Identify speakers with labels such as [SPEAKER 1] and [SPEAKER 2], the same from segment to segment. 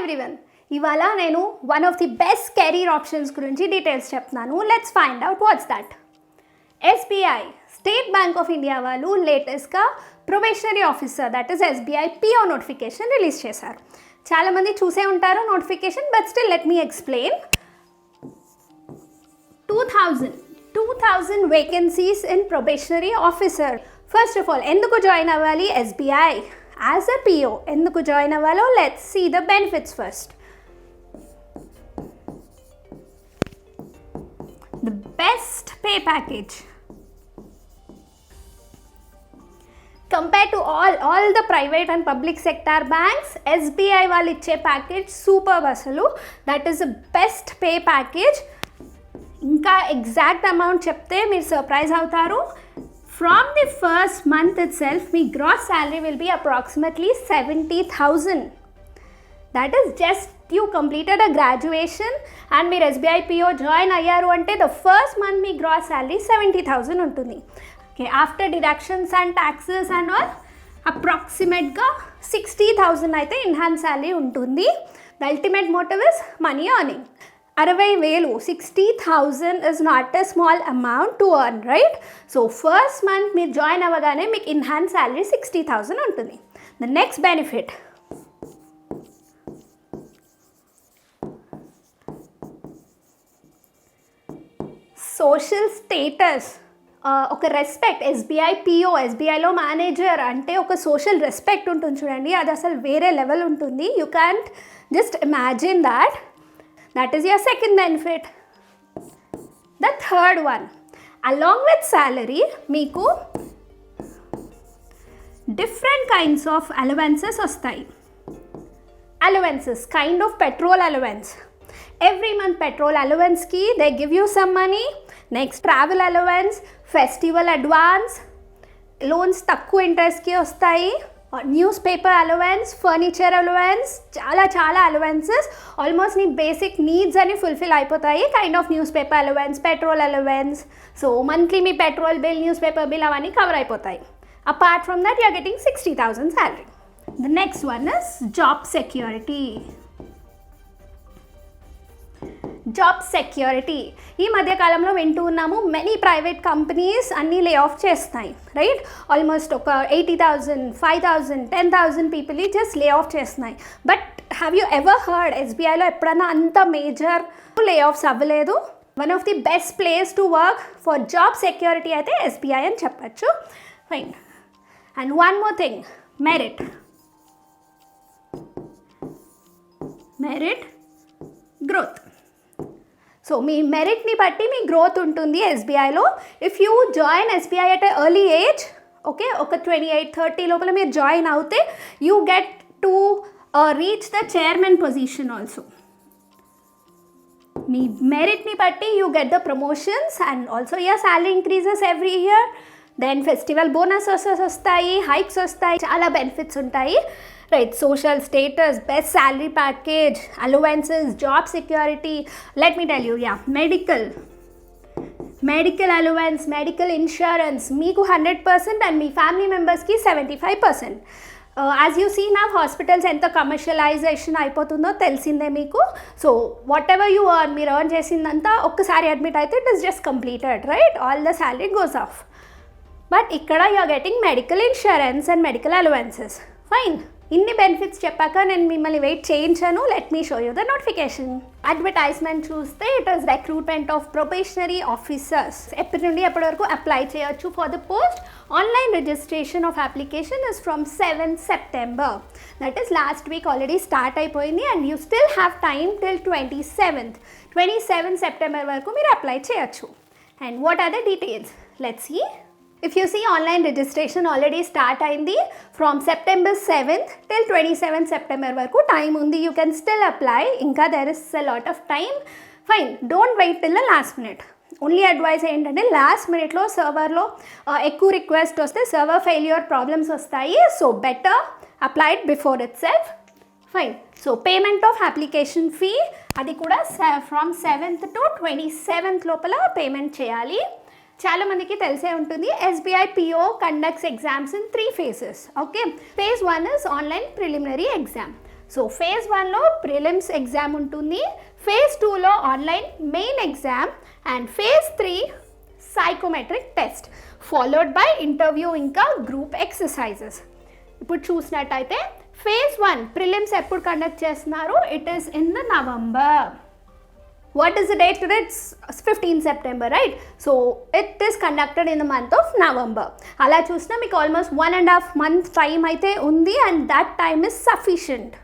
[SPEAKER 1] everyone. ఇవాళ నేను one of the best career options గురించి డీటెయిల్స్ చెప్తున్నాను. Let's find out what's that. SBI State Bank of India వాళ్ళు లేటెస్ట్గా probationary officer that is SBI PO notification release చేశారు. చాలామంది చూసే ఉంటారు notification, but still let me explain. 2000 vacancies in probationary officer. First of all ఎందుకు join అవ్వాలి SBI as a PO? ఎందుకు join అవ్వాలో let's see the benefits first. The best pay package compared to all the private and public sector banks. SBI వాళ్ళు ఇచ్చే package super అసలు. That is the best pay package. ఇంకా exact amount చెప్తే మీరు surprise అవుతారు. From the first month itself మీ gross salary will be approximately 70,000. That is just you completed a graduation and మీరు SBI PO join అయ్యారు అంటే the first month మీ gross salary 70,000 ఉంటుంది. Okay, after deductions and taxes and all అప్రాక్సిమేట్గా 60,000 అయితే enhance salary ఉంటుంది. The ultimate motive is money earning. 60,000, 60,000 is not a small amount to earn, right? So first month మీరు join అవ్వగానే మీకు enhance salary 60,000 ఉంటుంది. The next benefit, social status. ఒక respect. SBI PO, ఎస్బీఐలో manager అంటే ఒక social respect ఉంటుంది చూడండి, అది అసలు వేరే లెవెల్ ఉంటుంది. You can't just imagine that. That is your second benefit. The third one, along with salary మీకు డిఫరెంట్ కైండ్స్ ఆఫ్ అలవెన్సెస్ వస్తాయి. Allowances kind of petrol allowance. Every month petrol అలవెన్స్కి they give you some money. Next travel allowance, festival advance, loans తక్కువ ఇంట్రెస్ట్కి వస్తాయి. Newspaper allowance, furniture allowance, చాలా allowances. Almost నీ basic needs అని fulfil అయిపోతాయి. Kind of newspaper allowance, petrol allowance. So monthly మీ petrol bill, newspaper bill అవన్నీ cover అయిపోతాయి. Apart from that you are getting 60,000 salary. The next one is job security. Job security. ఈ మధ్యకాలంలో వింటూ ఉన్నాము many private companies అన్నీ లే off చేస్తున్నాయి, రైట్? ఆల్మోస్ట్ ఒక 80,000, 5,000, 10,000 పీపుల్ని జస్ట్ లే ఆఫ్ చేస్తున్నాయి. But have you ever heard ఎస్బీఐలో ఎప్పుడన్నా అంత మేజర్ లే ఆఫ్స్ అవ్వలేదు. One of the best place to work for job security అయితే ఎస్బీఐ అని చెప్పచ్చు. Fine. And one more thing, merit growth. So మీ మెరిట్ని బట్టి మీ గ్రోత్ ఉంటుంది ఎస్బీఐలో. If you join SBI at early age, okay, ఒక 28-30 లోపల మీరు జాయిన్ అవుతే you get to reach the chairman position also. మీ మెరిట్ని బట్టి you get the promotions and also your salary increases every year. Then festival bonuses వస్తాయి, hikes వస్తాయి, చాలా బెనిఫిట్స్ ఉంటాయి, right? Social status, best salary package, allowances, job security. Let me tell you, medical allowance, medical insurance మీకు 100% and మీ family మెంబర్స్కి 75%. As you see నా hospitals ఎంత commercialisation అయిపోతుందో తెలిసిందే మీకు. So whatever you earn, మీరు ఎర్న్ చేసిందంతా ఒక్కసారి అడ్మిట్ అయితే it is just completed, right? All the salary goes off. But ఇక్కడ you are getting medical insurance and medical allowances. Fine. ఇన్ని బెనిఫిట్స్ చెప్పాక నేను మిమ్మల్ని వెయిట్ చేయించాను. Let me show you the notification. Advertisement చూస్తే it is recruitment of probationary officers. ఎప్పటి నుండి ఎప్పటి వరకు అప్లై చేయొచ్చు for the post? Online registration of application is from 7th September. That is last week already start అయిపోయింది and you still have time till 27th September వరకు మీరు apply చేయొచ్చు. And what are the details? Let's see. If you see, online registration already start అయింది. From September 7th till 27th September వరకు time ఉంది. You can still apply. ఇంకా there is a lot of time. Fine. Don't wait till the last minute. Only advice ఏంటంటే last మినిట్లో సర్వర్లో ఎక్కువ request వస్తే server failure problems వస్తాయి. So better apply it before it self. Fine. So payment of application fee అది కూడా from 7th to 27th లోపల payment చేయాలి. చాలా మందికి తెలిసే ఉంటుంది SBI PO conducts exams in 3 phases. Okay, phase 1 is online preliminary exam. So phase 1లో prelims exam ఉంటుంది, ఫేజ్ 2లో online main exam, and phase 3 psychometric test followed by interview ఇంకా గ్రూప్ ఎక్సర్సైజెస్. ఇప్పుడు చూసినట్టయితే ఫేజ్ 1 ప్రిలిమ్స్ ఎప్పుడు conduct చేస్తున్నారు? It is in the November. What is the date today? It's 15 September, right? So it is conducted in the month of November. అలా చూసినా మీకు almost 1.5 month time అయితే ఉంది, and that time is sufficient.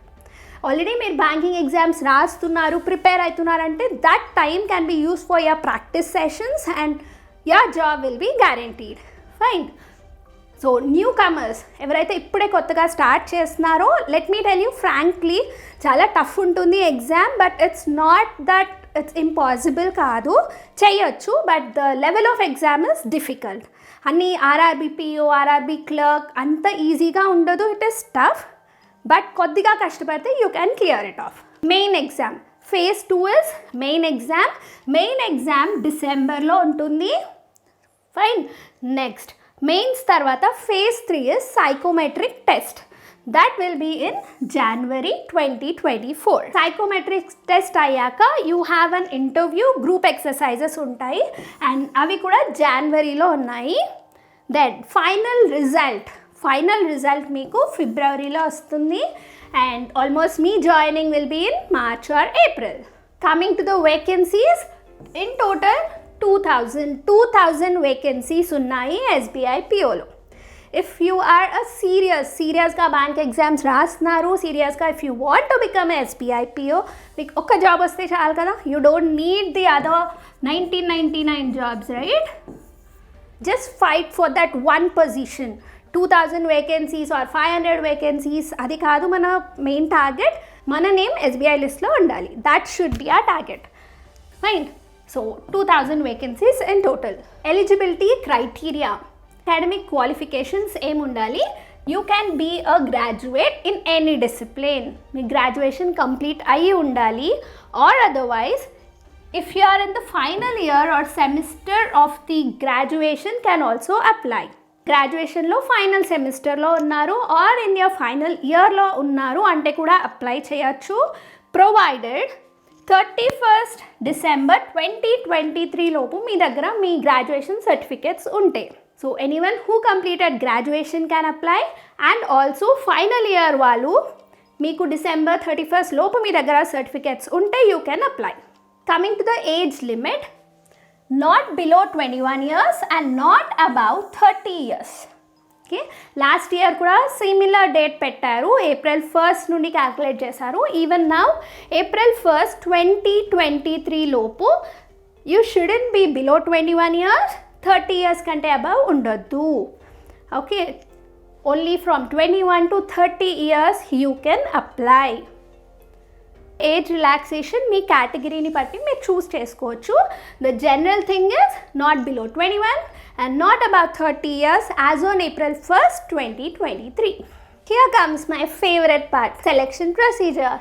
[SPEAKER 1] Already మీరు banking exams రాస్తున్నారు, prepare అవుతున్నారంటే that time can be use for your practice sessions and your job will be guaranteed. Fine. So newcomers ఎవరైతే ఇప్పుడే కొత్తగా start చేస్తున్నారో, let me tell you frankly, చాలా tough ఉంటుంది exam, but it's not that it's impossible కాదు, చేయొచ్చు, but the level of exam is difficult. అన్ని RRB PO, RRB clerk అంత ఈజీగా ఉండదు, ఇట్ ఈస్ టఫ్, బట్ కొద్దిగా కష్టపడితే you can clear it off. Main exam phase 2 is main exam. Main exam డిసెంబర్లో ఉంటుంది. ఫైన్. నెక్స్ట్ మెయిన్స్ తర్వాత phase 3 is psychometric test. That will be in January 2024. Psychometric test అయ్యాక you have an interview, group exercises ఉంటాయి, and అవి కూడా జనవరిలో ఉన్నాయి. Then final result మీకు ఫిబ్రవరిలో వస్తుంది, అండ్ ఆల్మోస్ట్ మీ joining will be in March or April. Coming to the vacancies, in total 2000 vacancies ఉన్నాయి ఎస్బీఐ పిఓలో. ఇఫ్ యూ ఆర్ అ సీరియస్గా బ్యాంక్ ఎగ్జామ్స్ రాస్తున్నారు, సీరియస్గా if you want to become SBI PO, మీకు ఒక్క జాబ్ వస్తే చాలు కదా, you don't need the other 1999 jobs, right? Just fight for that one position. 2000 vacancies or 500 vacancies అది కాదు మన మెయిన్ టార్గెట్. మన నేమ్ ఎస్బీఐ లిస్ట్లో ఉండాలి, that should be a target. Fine. So 2000 vacancies in total. Eligibility criteria, academic qualifications ఏముండాలి? You can be a graduate in any discipline. మీ graduation complete అయ్యి ఉండాలి, or otherwise if you are in the final year or semester of the graduation can also apply. గ్రాడ్యుయేషన్లో final సెమిస్టర్లో ఉన్నారు are in your final ఇయర్లో ఉన్నారు అంటే కూడా అప్లై చేయొచ్చు, ప్రొవైడెడ్ 31st December 2023 లోపు మీ దగ్గర మీ గ్రాడ్యుయేషన్ సర్టిఫికేట్స్ ఉంటాయి. So anyone who completed graduation can apply, and also final year వాళ్ళు మీకు December 31st లోపు మీ దగ్గర సర్టిఫికేట్స్ ఉంటే you can apply. Coming to the age limit, not below 21 years and not above 30 years. Okay, last year కూడా similar date పెట్టారు, April 1st నుండి calculate చేశారు. Even now April 1st 2023 లోపు you shouldn't be below 21 years, 30 years కంటే above ఉండొద్దు. Okay, only from 21 to 30 years you can apply. Age relaxation మీ కేటగిరీని బట్టి మీరు చూస్ చేసుకోవచ్చు. The general thing is not below 21 and not about 30 years as on April 1st 2023. Here comes my favorite part, selection procedure.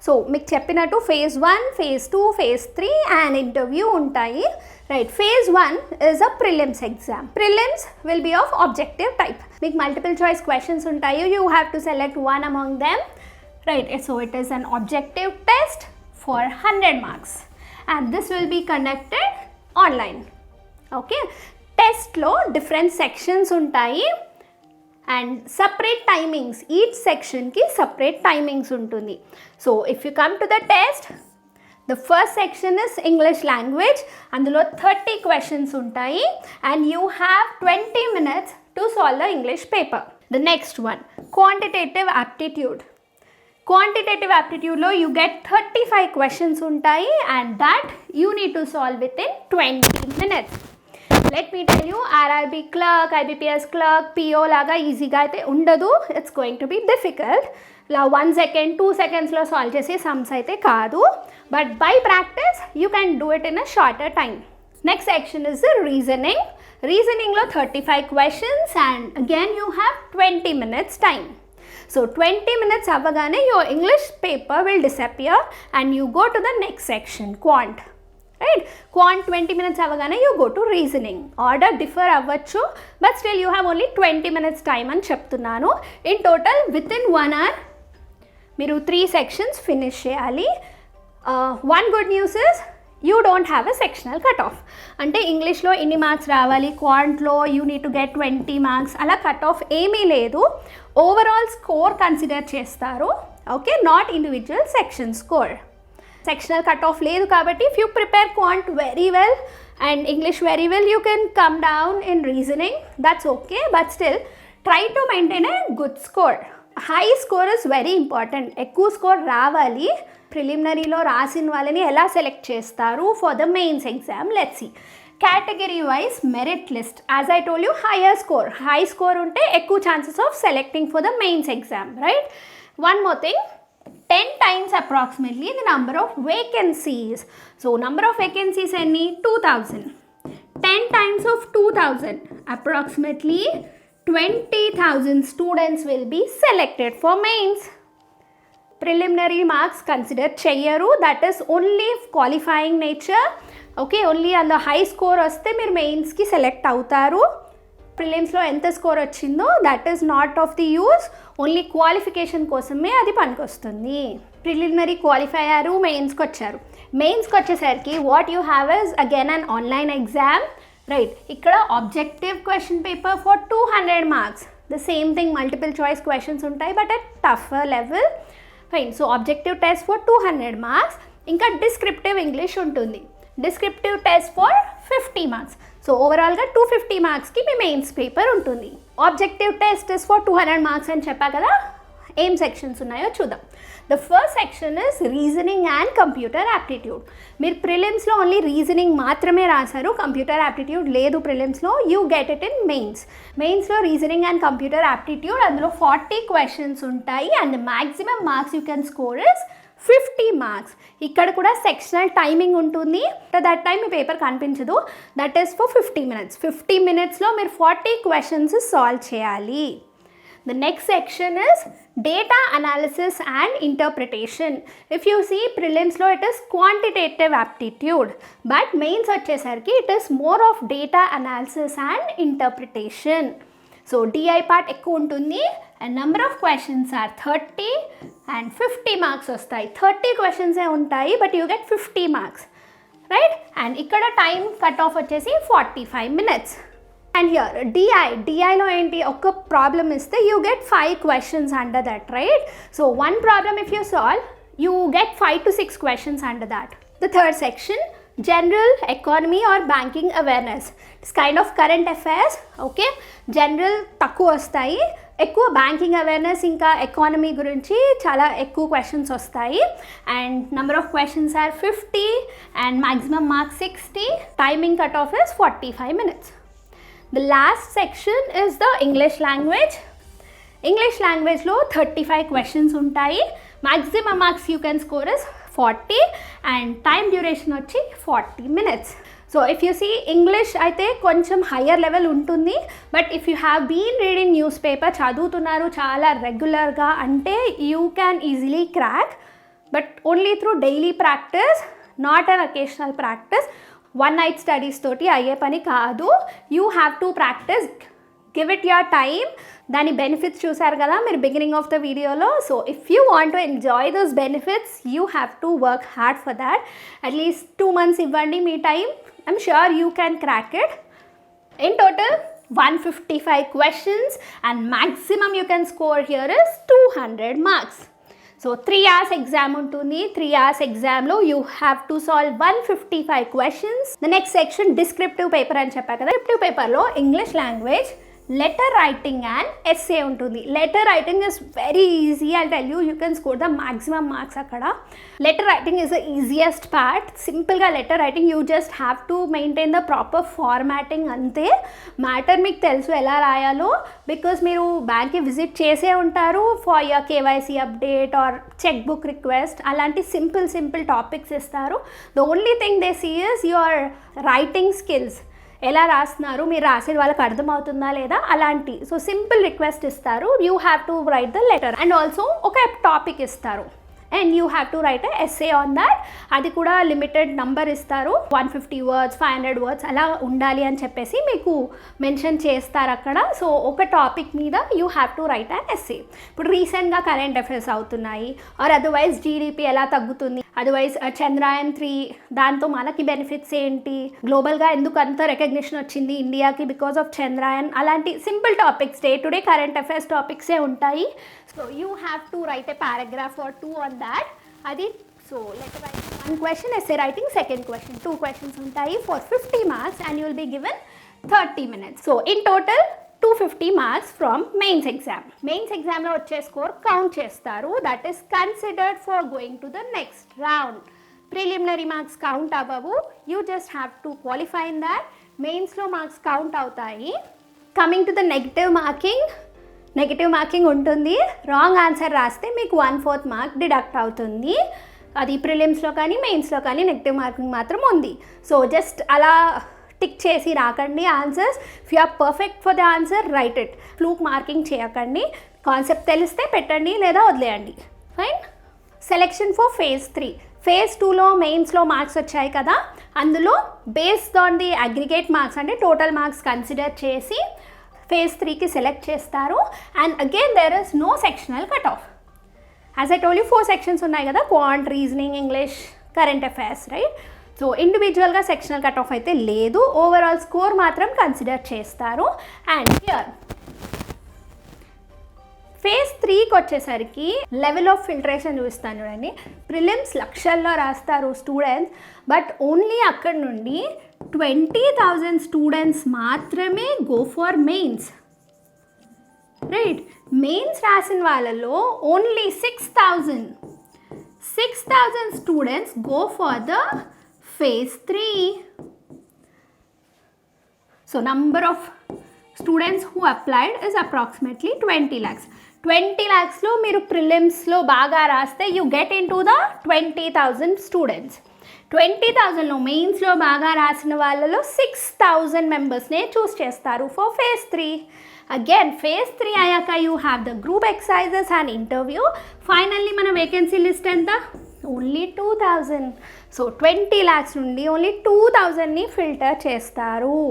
[SPEAKER 1] So మీకు చెప్పినట్టు phase 1, phase 2, phase 3 and interview ఉంటాయి, right? Phase 1 is a prelims exam. Prelims will be of objective type. మీకు multiple choice questions ఉంటాయి, you have to select one among them, right? So it is an objective test for 100 marks and this will be conducted online. Okay, టెస్ట్లో different sections ఉంటాయి and separate timings, each సెక్షన్కి separate timings ఉంటుంది. So if you come to the test, the first section is English language. అందులో 30 questions ఉంటాయి and you have 20 minutes to solve the English paper. The next one, quantitative aptitude. Quantitative యాప్టిట్యూడ్లో you get 35 questions ఉంటాయి and that you need to solve within 20 minutes. Let me tell you, RRB clerk, IBPS clerk, PO లాగా ఈజీగా అయితే ఉండదు, it's going to be difficult. ఇలా 1 second 2 secondsలో solve చేసే sums అయితే కాదు, but by practice you can do it in a shorter time. Next section is reasoning. రీజనింగ్లో 35 questions and again you have 20 minutes time. So 20 minutes అవ్వగానే your English paper will disappear and you go to the next section, quant. Right, quant 20 minutes అవ్వగానే you go to reasoning. Order differ అవ్వచ్చు, but still you have only 20 minutes time అని చెప్తున్నాను. In total within 1 hour మీరు 3 sections finish చేయాలి. One good news is you don't have a sectional cut off. అంటే ఇంగ్లీష్లో ఇన్ని marks రావాలి, క్వాంట్లో you need to get 20 marks, అలా కట్ ఆఫ్ ఏమీ లేదు. ఓవరాల్ స్కోర్ కన్సిడర్ చేస్తారు. Okay, not individual section score. Sectional cut off లేదు కాబట్టి if you prepare quant very well and English very well, you can come down in reasoning, that's okay, but still try to maintain a good score. High score is very important. ఎక్కువ score రావాలి. ప్రిలిమినరీలో రాసిన వాళ్ళని ఎలా select చేస్తారు for the mains exam? Let's see. Category wise merit list. As I told you, higher score, high score ఉంటే ఎక్కువ chances of selecting for the mains exam, right? One more thing, 10 times approximately the number of vacancies. So number of vacancies any 2000. 10 times of 2000, approximately 20,000 students will be selected for mains. Preliminary marks consider cheyaru, that is only qualifying nature. Okay, only on the high score vaste meer mains ki select avutaru. ప్రిలిమ్స్లో ఎంత score వచ్చిందో that is not of the use, only qualification కోసమే అది పనికొస్తుంది. Preliminary qualify అయ్యారు, మెయిన్స్కి వచ్చారు. మెయిన్స్కి వచ్చేసరికి what you have is again an online exam, right? ఇక్కడ objective question paper for 200 marks. The same thing, multiple choice questions ఉంటాయి but at tougher level, fine. So objective test for 200 marks. ఇంకా descriptive English ఉంటుంది. Descriptive test for 50 marks. So ఓవరాల్గా 250 మార్క్స్కి మీ mains paper ఉంటుంది. Objective test is for 200 marks అని చెప్పా కదా. ఏం సెక్షన్స్ ఉన్నాయో చూద్దాం. The first section is reasoning and computer aptitude. మీరు ప్రిలిమ్స్లో ఓన్లీ రీజనింగ్ మాత్రమే రాశారు, కంప్యూటర్ యాప్టిట్యూడ్ లేదు ప్రిలిమ్స్లో. You get it in mains. మెయిన్స్లో రీజనింగ్ అండ్ కంప్యూటర్ యాప్టిట్యూడ్, అందులో 40 క్వశ్చన్స్ ఉంటాయి and maximum marks you can score is 50 marks. ఇక్కడ కూడా సెక్షనల్ టైమింగ్ ఉంటుంది. దట్ టైం మీ పేపర్ కనిపించదు. That is for 50 minutes. 50 minutesలో మీరు 40 క్వశ్చన్స్ సాల్వ్ చేయాలి. The next section is data analysis and interpretation. If you see ప్రిలిమ్స్లో it is quantitative aptitude, but mains వచ్చేసరికి it is more of data analysis and interpretation. So DI part ఎక్కువ ఉంటుంది and number of questions are 30 and 50 marks వస్తాయి. 30 క్వశ్చన్సే ఉంటాయి but you get 50 marks, right? And ఇక్కడ time cut off వచ్చేసి 45 minutes. And here డిఐలో ఏంటి, ఒక ప్రాబ్లమ్ ఇస్తే you get 5 questions under that, right? So one problem if you solve, you get 5 to 6 questions under that. The third section, general economy or banking awareness. It's kind of current affairs. Okay, general తక్కువ వస్తాయి, ఎక్కువ banking awareness ఇంకా economy గురించి చాలా ఎక్కువ questions వస్తాయి. And number of questions are 50 and maximum marks 60. Timing cut off is 45 minutes. The last section is the English language. English లాంగ్వేజ్లో 35 questions ఉంటాయి. Maximum marks you can score is 40 and time duration వచ్చి 40 minutes. So if you see English అయితే కొంచెం higher level ఉంటుంది, but if you have been reading newspaper, చదువుతున్నారు చాలా రెగ్యులర్గా అంటే you can easily crack, but only through daily practice, not an occasional practice. One night studies తోటి అయ్యే పని కాదు. You have to practice, give it your time. దాని benefits చూసారు కదా మీరు బిగినింగ్ ఆఫ్ ద వీడియోలో. So if you want to enjoy those benefits you have to work hard for that. At least 2 months ఇవ్వండి మీ time. I'm sure you can crack it. In total 155 questions and maximum you can score here is 200 marks. So 3 hours exam ఉంటుంది. 3 hours examలో you have to solve 155 questions. The next section descriptive paper అని చెప్పా కదా. descriptive paperలో English language, letter writing and essay ఉంటుంది. Letter writing is very easy, I tell you can score the maximum marks అక్కడ. Letter writing is the easiest part. సింపుల్గా letter writing you just have to maintain the proper formatting అంతే. Matter మీకు తెలుసు ఎలా రాయాలో, because మీరు బ్యాంక్కి visit చేసే ఉంటారు for your KYC update or cheque book request, అలాంటి సింపుల్ టాపిక్స్ ఇస్తారు. The only thing they see is your writing skills. ఎలా రాస్తున్నారు, మీరు రాసేది వాళ్ళకి అర్థమవుతుందా లేదా అలాంటి. సో సింపుల్ రిక్వెస్ట్ ఇస్తారు, you have to write the letter. And also ఒక టాపిక్ ఇస్తారు. And you have to write essay on that. అది కూడా లిమిటెడ్ నంబర్ ఇస్తారు, 150 words 500 words అలా ఉండాలి అని చెప్పేసి మీకు మెన్షన్ చేస్తారు అక్కడ. సో ఒక టాపిక్ మీద you have to write an essay. ఇప్పుడు రీసెంట్గా కరెంట్ అఫైర్స్ అవుతున్నాయి, ఆర్ అదర్వైజ్ జీడిపి ఎలా తగ్గుతుంది, అదర్వైజ్ చంద్రయాన్ 3 దాంతో మనకి బెనిఫిట్స్ ఏంటి, గ్లోబల్గా ఎందుకు అంత రికగ్నిషన్ వచ్చింది ఇండియాకి బికాస్ ఆఫ్ చంద్రయాన్, అలాంటి simple topics day to day current affairs టాపిక్సే ఉంటాయి. So you have to write a paragraph or 2 on that. అది so let write 1 question essay writing, second question 2 questions ఉంటాయి for 50 marks and you will be given 30 minutes. So in total 250 marks from mains exam. Mains ఎగ్జామ్లో వచ్చే score count చేస్తారు, that is considered for going to the next round. Preliminary marks count అవ్వవు, you just have to qualify in that. మెయిన్స్లో marks count అవుతాయి. Coming to the negative marking ఉంటుంది. Wrong answer రాస్తే మీకు 1/4 mark deduct అవుతుంది. అది ప్రిలిమ్స్లో కానీ మెయిన్స్లో కానీ నెగిటివ్ మార్కింగ్ మాత్రం ఉంది. సో జస్ట్ అలా టిక్ చేసి రాకండి answers. If you are perfect for the answer write it. Fluke marking చేయకండి, కాన్సెప్ట్ తెలిస్తే పెట్టండి లేదా వదిలేయండి. Fine. Selection for phase 3. phase 2లో మెయిన్స్లో మార్క్స్ వచ్చాయి కదా, అందులో based on the aggregate marks అంటే టోటల్ మార్క్స్ కన్సిడర్ చేసి phase 3కి సెలెక్ట్ చేస్తారు. And again there is no sectional cut off. As I told you 4 sections ఉన్నాయి కదా, quant, reasoning, English, current affairs, right. So ఇండివిజువల్గా సెక్షనల్ కట్ ఆఫ్ అయితే లేదు, overall score మాత్రం కన్సిడర్ చేస్తారు. అండ్ హియర్ phase 3కి వచ్చేసరికి లెవెల్ ఆఫ్ ఫిల్టరేషన్ చూపిస్తాను చూడండి. ప్రిలిమ్స్ లక్షల్లో రాస్తారు స్టూడెంట్స్, బట్ ఓన్లీ అక్కడ నుండి 20,000 స్టూడెంట్స్ మాత్రమే go for mains, right. Mains రాసిన వాళ్ళలో only 6,000 students go for the phase 3. So number of students who applied is approximately 20 lakhs. 20 lakhsలో మీరు ప్రిలిమ్స్లో బాగా రాస్తే you get in to the 20,000 students. 20,000లో మెయిన్స్లో బాగా రాసిన వాళ్ళలో 6,000 మెంబర్స్నే చూస్ చేస్తారు ఫర్ phase 3. అగైన్ phase 3 అయ్యాక you have the group exercises and interview. Finally మన వేకెన్సీ లిస్ట్ ఎంత? ఓన్లీ 2,000. సో 20 lakhs నుండి ఓన్లీ 2,000ని ఫిల్టర్ చేస్తారు.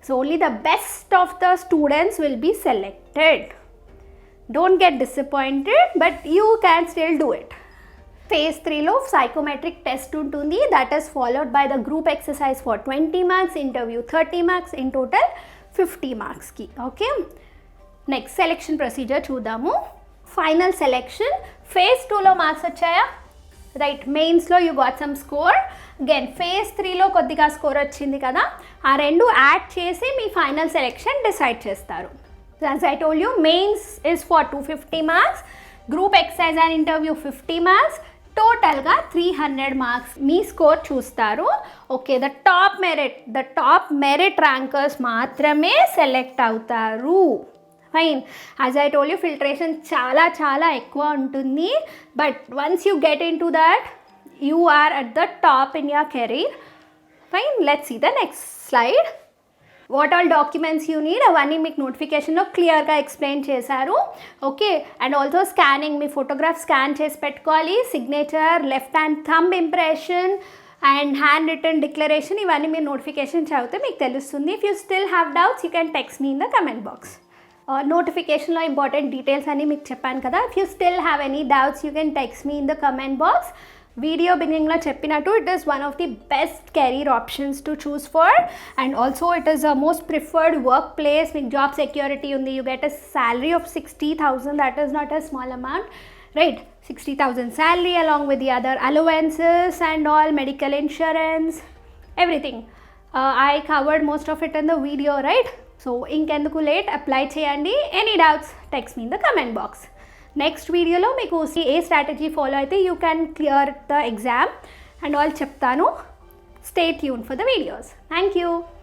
[SPEAKER 1] So only the best of the students will be selected. Don't get disappointed, but you can still do it. phase 3లో psychometric test ఉంటుంది, that is followed by the group exercise for 20 marks, interview 30 marks, in total 50 marksకి. Okay, next selection procedure చూద్దాము. Final selection. phase 2లో marks వచ్చాయా, right. మెయిన్స్లో you got some score. Again phase 3లో కొద్దిగా score వచ్చింది కదా, ఆ రెండు యాడ్ చేసి మీ ఫైనల్ సెలెక్షన్ డిసైడ్ చేస్తారు. As I told you, mains is for 250 marks, group exercise and interview 50 marks, టోటల్గా 300 marks మీ స్కోర్ చూస్తారు. Okay, the top merit rankers మాత్రమే సెలెక్ట్ అవుతారు. Fine. As I told you, filtration చాలా ఎక్కువ ఉంటుంది, but once you get in to that you are at the top in your career. Fine. Let's see the next slide. What all documents you need అవన్నీ మీకు నోటిఫికేషన్లో క్లియర్గా explain చేశారు. Okay, and also scanning, మీ photograph scan చేసి పెట్టుకోవాలి, signature, left hand thumb impression and handwritten declaration, ఇవన్నీ మీరు నోటిఫికేషన్ చదివితే మీకు తెలుస్తుంది. If you still have doubts you can text me in the comment box. నోటిఫికేషన్లో ఇంపార్టెంట్ డీటెయిల్స్ అన్నీ మీకు చెప్పాను కదా. If you still have any doubts you can text me in the comment box. Video బిగినింగ్లో చెప్పినట్టు it is one of the best career options to choose for, and also it is a most preferred work place. మీకు job security ఉంది, you get a salary of 60,000, that is not a small amount, right? 60,000 salary along with the other allowances and all, medical insurance, everything. I covered most of it in the video, right? So ఇంకెందుకు late, apply చేయండి. Any doubts text me in the comment box. Next వీడియోలో మీకు ఏ strategy follow అయితే you can clear the exam and all చెప్తాను. Stay tune for the videos. Thank you.